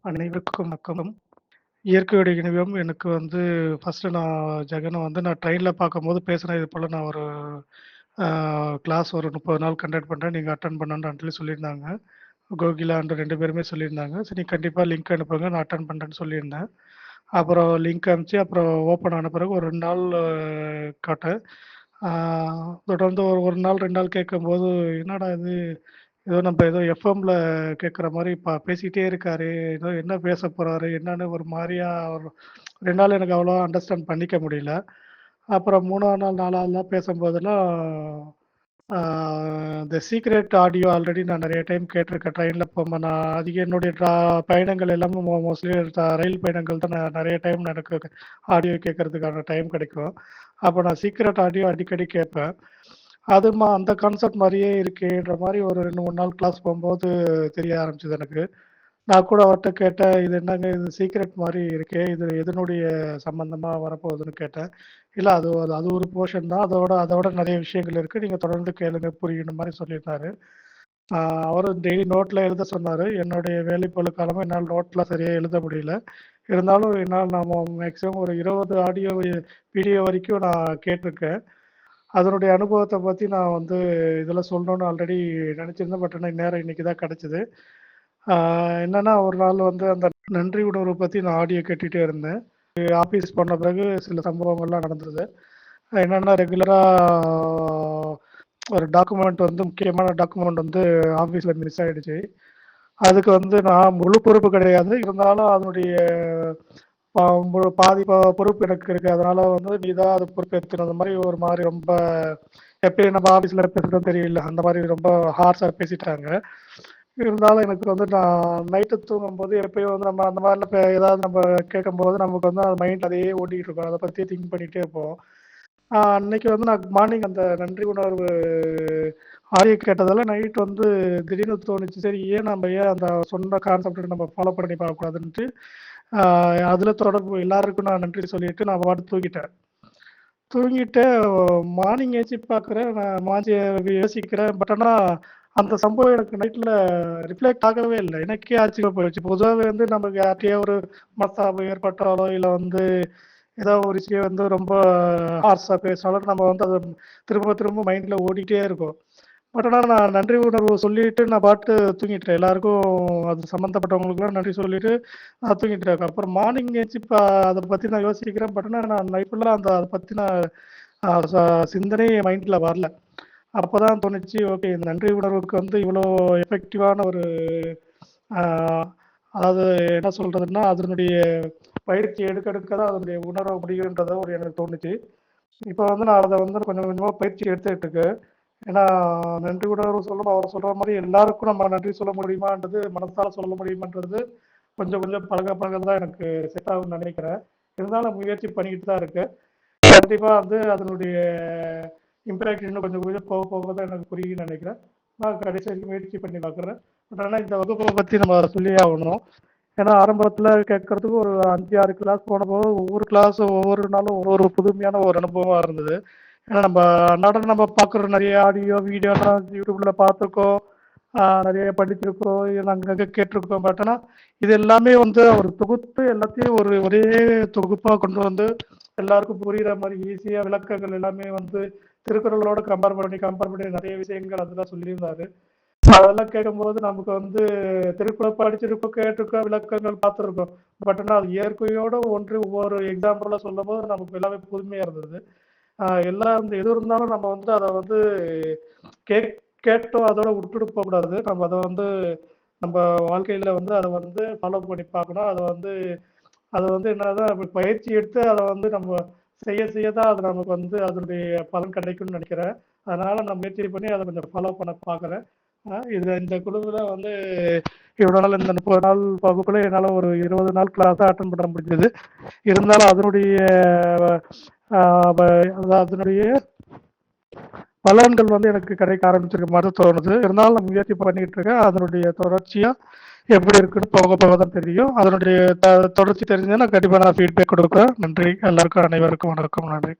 அனைவருக்கும் வணக்கம். இயற்கையோட இணைவும் எனக்கு வந்து ஃபர்ஸ்ட்டு நான் ட்ரெயின்ல பார்க்கும்போது பேசினேன். இது போல நான் ஒரு அ கிளாஸ் ஒரு 30 நாள் கண்டக்ட் பண்றேன். நீங்க அட்டெண்ட் பண்ணணும்னு சொல்லி சொல்லியிருந்தாங்க. கோகிலா அண்ட் 2 பேருமே சொல்லியிருந்தாங்க. சரி கண்டிப்பா லிங்க் அனுப்புங்க. நான் அட்டெண்ட் பண்றேன்னு சொல்லியிருந்தேன். அப்புறம் லிங்க் அனுப்பிச்சு அப்புறம் ஓப்பன் ஆன பிறகு ஒரு 2 நாள் காட்டேன். ஆ தொடர்ந்து ஒரு 1 நாள் 2 நாள் கேட்கும்போது, என்னடா இது! ஏதோ எஃப்எம்ல கேட்குற மாரி பேசிக்கிட்டே இருக்காரு. ஏதோ என்ன பேச போறாரு? என்னன்னு ஒரு மாரியா ஒரு 2 நாள் எனக்கு அவ்வளவா அண்டர்ஸ்டாண்ட் பண்ணிக்க முடியல. அப்புறம் 3ஆவது நாள், 4வது நாள் பேசும்போதெல்லாம், ஆ இந்த சீக்ரெட் ஆடியோ ஆல்ரெடி நான் நெறைய டைம் கேட்டுருக்கேன். ட்ரெயின்ல போம்போது நான் அதிக என்னுடைய பயணங்கள் எல்லாமே மோஸ்ட்லி ரயில் பயணங்கள் தான் நான் நெறைய டைம் எனக்கு ஆடியோ கேட்கறதுக்கான டைம் கிடைக்கும். அப்ப நான் சீக்ரெட் ஆடியோ அடிக்கடி கேட்பேன். அந்த கான்செப்ட் மாரியே இருக்கேன்ற மாரி ஒரு 2, 3 நாள் கிளாஸ் போம்போது தெரிய ஆரம்பிச்சது எனக்கு. நான் கூட அவர்ட்ட கேட்டேன். இது என்னங்க இது சீக்ரெட் மாரி இருக்கே! இது எதனுடைய சம்மந்தமா வரப்போகுதுன்னு கேட்டேன். இல்ல அது ஒரு போர்ஷன் தான். அதோட நெறைய விஷயங்கள் இருக்கு. நீங்க தொடர்ந்து கேளுங்க புரியும்ன்ற மாரி சொல்லியிருந்தாரு. ஆ அவரும் டெய்லி நோட்ல எழுத சொன்னாரு. என்னுடைய வேலைப்பளு காரணமா என்னால நோட்லாம் சரியா எழுத முடியல. இருந்தாலும் நான் மேக்ஸிமம் ஒரு 20 ஆடியோ வீடியோ வரைக்கும் நான் கேட்டுருக்கேன். அதனுடைய அனுபவத்த பத்தி நான் வந்து இதில சொல்லணும்னு ஆல்ரெடி நெனச்சிருந்தேன். பட் ஆனா நேரம் இன்னைக்கு தான் கெடைச்சது. ஆ என்னன்னா ஒரு நாள் வந்து அந்த நன்றி உணர்வு பத்தி நான் ஆடியோ கேட்டுட்டே இருந்தேன். ஆஃபீஸ் போன பிறகு சில சம்பவங்கள்லாம் நடந்தது. என்னன்னா ரெகுலரா ஒரு டாக்குமெண்ட் வந்து முக்கியமான டாக்குமெண்ட் வந்து ஆஃபீஸ்ல மிஸ் ஆயிடுச்சு. அதுக்கு வந்து நான் முழு பொறுப்பு கிடையாது. இருந்தாலும் அதனுடைய ப பாதி பொறுப்பு எனக்கு இருக்கு. அதனால வந்து நீ தான் அத பொறுப்பேத்துக்கணும். அந்த மாரி ஒரு மாரி ரொம்ப எப்பயும் நம்ம ஆஃபீஸ்ல பேசுறோம் தெரியல. அந்த மாரி ரொம்ப ஹார்ஷா பேசிட்டாங்க. இருந்தாலும் எனக்கு வந்து நான் நைட்டு தூங்கும்போது எப்பயும் வந்து நம்ம அந்த மாரிலாம் ஏதாவது நம்ம கேட்கும்போது நமக்கு வந்து அது மைண்ட்ல அதையே ஓடிட்டு இருக்கும். அத பத்தியே திங்க் பண்ணிட்டே இருப்போம். அன்னைக்கு வந்து நான் மார்னிங் அந்த நன்றி உணர்வு ஆடியோ கேட்டதால நைட் வந்து திடீர்னு தோணுச்சு. சரி ஏன் அந்த சொன்ன கான்செப்ட்ட நம்ம ஃபாலோ பண்ணி பார்க்கக்கூடாதுன்ட்டு, ஆ அதில தொடர்பு எல்லாருக்கும் நான் நன்றி சொல்லிட்டு நான் பாட்டுக்கு தூங்கிட்டேன். தூங்கிட்டு மார்னிங் எந்திச்சு பார்க்குறேன். நான் யோசிக்கிறேன். பட் ஆனா, அந்த சம்பவம் எனக்கு நைட்ல ரிஃப்ளெக்ட் ஆகவே இல்ல. எனக்கே ஆச்சரியமா போயிடுச்சு. பொதுவாவே வந்து நமக்கு யார்ட்டயோ ஒரு மனஸ்தாபம் ஏற்பட்டாலோ, இல்ல வந்து ஏதோ ஒரு விஷயம் வந்து ரொம்ப ஹார்ஷா பேசினாலும் நம்ம வந்து அத திரும்ப திரும்ப மைண்ட்ல ஓடிட்டே இருக்கும். பட் ஆனா நான் நன்றி உணர்வு சொல்லிட்டு நான் பாட்டு தூங்கிட்டேன். எல்லாருக்கும் அது சம்மந்தப்பட்டவங்களுக்குலாம் நன்றி சொல்லிட்டு நான் தூங்கிட்டேன். அப்புறம் மார்னிங் எந்திச்சு அத பத்தி நான் யோசிக்கிறேன். பட் ஆனா நான் நைட் ஃபுல்லா அத பத்தின அ ச சிந்தனையே என் மைண்ட்ல வரல. அப்பதான் தோணுச்சு, ஓகே இந்த நன்றி உணர்வுக்கு வந்து இவ்வளோ எஃபெக்டிவான ஒரு அ அதாவது என்ன சொல்றதுன்னா, அதனுடைய பயிற்சி எடுக்க எடுக்க தான் அதனுடைய உணர முடியும்ன்றத ஒரு எனக்கு தோணுச்சு. இப்ப வந்து நான் அத வந்து கொஞ்சம் கொஞ்சமா பயிற்சி எடுத்துக்கிட்டு இருக்கேன். ஏன்னா, நன்றி உணர்வு சொல்லணும் அவர் சொல்ற மாரி எல்லாருக்கும் நம்ம நன்றி சொல்ல முடியுமான்றது, மனசால சொல்ல முடியுமான்றது கொஞ்சம் கொஞ்சம் பழக பழக தான் எனக்கு செட் ஆகும்னு நெனைக்கிறேன். இருந்தாலும் முயற்சி பண்ணிக்கிட்டு தான் இருக்கேன். கண்டிப்பா வந்து அதனுடைய இம்பாக்ட் இன்னும் கொஞ்சம் கொஞ்சம் போக போக தான் எனக்கு புரியும்னு நெனைக்கிறேன். நான் கடைசி வரைக்கும் முயற்சி பண்ணி பார்க்குறேன். பட் ஆனா இந்த வகுப்ப பத்தி நம்ம சொல்லியே ஆகணும். ஏன்னா ஆரம்பத்துல கேட்கறதுக்கு ஒரு 5, 6 கிளாஸ் போனபோது ஒவ்வொரு கிளாஸும் ஒவ்வொரு நாளும் ஒவ்வொரு புதுமையான ஒரு அனுபவமா இருந்தது. ஏன்னா நம்ம அன்றாடம் நம்ம பார்க்குற நெறைய ஆடியோ, வீடியோலாம் யூடியூப்ல பார்த்துருக்கோம். நெறைய படிச்சிருக்கிறோம். அங்கங்க கேட்டுருக்கோம். பட் ஆனா இது எல்லாமே வந்து அவர் தொகுத்து எல்லாத்தையும் ஒரே தொகுப்பா கொண்டு வந்து எல்லாருக்கும் புரியிற மாரி ஈஸியா விளக்கங்கள் எல்லாமே வந்து திருக்குறளோட கம்பேர் பண்ணி நெறைய விஷயங்கள் அதெல்லாம் சொல்லியிருந்தாரு. அதெல்லாம் கேட்கும்போது நமக்கு வந்து திருக்குறள் படிச்சிருக்கோம், கேட்டிருக்கோம், விளக்கங்கள் பார்த்துருக்கோம். பட் ஆனா அது இயற்கையோட ஒன்றி ஒவ்வொரு எக்ஸாம்பிளா சொல்லும்போது நமக்கு எல்லாமே புதுமையா இருந்தது. எல்லாம் வந்து எது இருந்தாலும் நம்ம வந்து அத வந்து கேக் கேட்டோம் அதோட விட்டுட்டு போகக்கூடாது. நம்ம அத வந்து நம்ம வாழ்க்கையில வந்து அத வந்து ஃபாலோ பண்ணி பார்க்கணும். அது வந்து என்னதான் பயிற்சி எடுத்து அத வந்து நம்ம செய்ய செய்ய தான் அது நமக்கு வந்து அதனுடைய பலன் கிடைக்கும்னு நெனைக்கிறேன். அதனால நான் முயற்சி பண்ணி அத கொஞ்சம் ஃபாலோ பண்ண பார்க்குறேன். இந்த குழுவுல வந்து இவ்வளோ நாள் இந்த 30 நாள் வகுப்புல என்னால ஒரு 20 நாள் கிளாஸா அட்டெண்ட் பண்ண முடிஞ்சது. இருந்தாலும் அ வ அதனுடைய பலன்கள் வந்து எனக்கு கிடைக்க ஆரம்பிச்சிருக்க மாரி தோணுது. இருந்தாலும் நான் முயற்சி பண்ணிட்டு இருக்கேன். அதனுடைய தொடர்ச்சியா எப்படி இருக்குன்னு போக போக தான் தெரியும். அதனுடைய தொடர்ச்சி தெரிஞ்சதுன்னா கண்டிப்பா நான் ஃபீட்பேக் குடுப்பேன். நன்றி. எல்லாருக்கும் அனைவருக்கும் வணக்கம். நன்றி.